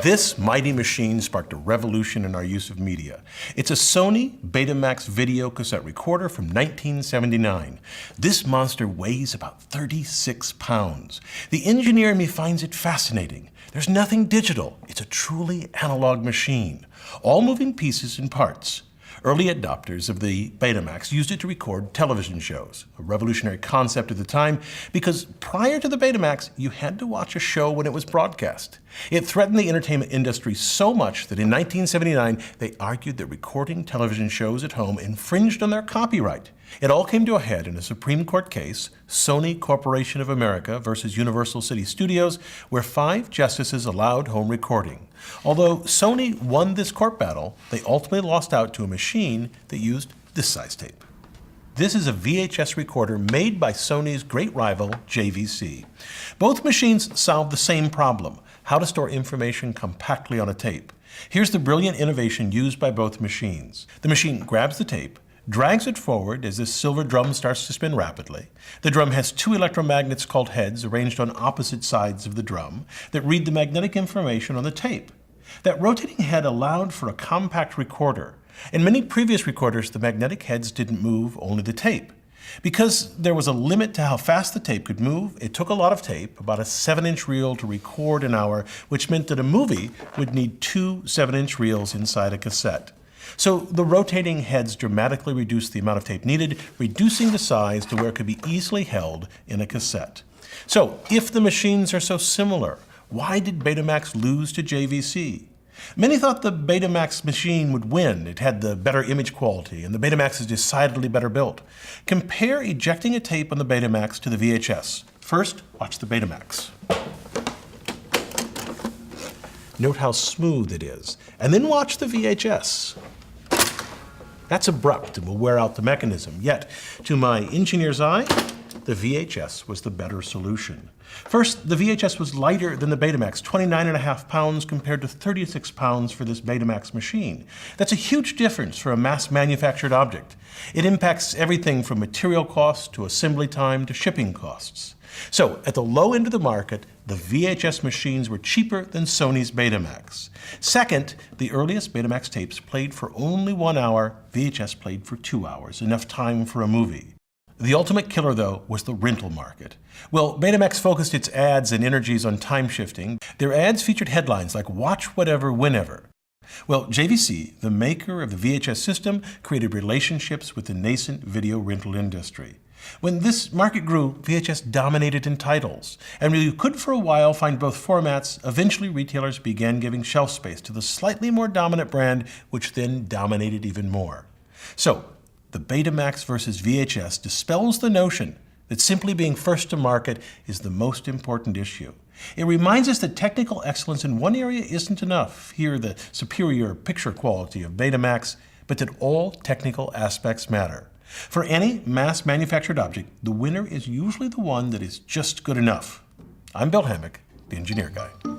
This mighty machine sparked a revolution in our use of media. It's a Sony Betamax video cassette recorder from 1979. This monster weighs about 36 pounds. The engineer in me finds it fascinating. There's nothing digital. It's a truly analog machine. All moving pieces and parts. Early adopters of the Betamax used it to record television shows, a revolutionary concept at the time because prior to the Betamax, you had to watch a show when it was broadcast. It threatened the entertainment industry so much that in 1979, they argued that recording television shows at home infringed on their copyright. It all came to a head in a Supreme Court case, Sony Corporation of America versus Universal City Studios, where 5 justices allowed home recording. Although Sony won this court battle, they ultimately lost out to a machine that used this size tape. This is a VHS recorder made by Sony's great rival, JVC. Both machines solve the same problem, how to store information compactly on a tape. Here's the brilliant innovation used by both machines. The machine grabs the tape, drags it forward as this silver drum starts to spin rapidly. The drum has 2 electromagnets called heads arranged on opposite sides of the drum that read the magnetic information on the tape. That rotating head allowed for a compact recorder. In many previous recorders, the magnetic heads didn't move, only the tape. Because there was a limit to how fast the tape could move, it took a lot of tape, about a 7-inch reel, to record an hour, which meant that a movie would need 2 7-inch reels inside a cassette. So the rotating heads dramatically reduced the amount of tape needed, reducing the size to where it could be easily held in a cassette. So if the machines are so similar, why did Betamax lose to JVC? Many thought the Betamax machine would win. It had the better image quality, and the Betamax is decidedly better built. Compare ejecting a tape on the Betamax to the VHS. First, watch the Betamax. Note how smooth it is, and then watch the VHS. That's abrupt and will wear out the mechanism, yet, to my engineer's eye, the VHS was the better solution. First, the VHS was lighter than the Betamax, 29.5 pounds compared to 36 pounds for this Betamax machine. That's a huge difference for a mass-manufactured object. It impacts everything from material costs to assembly time to shipping costs. So, at the low end of the market, the VHS machines were cheaper than Sony's Betamax. Second, the earliest Betamax tapes played for only 1 hour, VHS played for 2 hours, enough time for a movie. The ultimate killer, though, was the rental market. Well, Betamax focused its ads and energies on time shifting. Their ads featured headlines like "Watch Whatever, Whenever." Well, JVC, the maker of the VHS system, created relationships with the nascent video rental industry. When this market grew, VHS dominated in titles. And while you could for a while find both formats, eventually retailers began giving shelf space to the slightly more dominant brand, which then dominated even more. So, the Betamax versus VHS dispels the notion that simply being first to market is the most important issue. It reminds us that technical excellence in one area isn't enough, here the superior picture quality of Betamax, but that all technical aspects matter. For any mass-manufactured object, the winner is usually the one that is just good enough. I'm Bill Hammack, the Engineer Guy.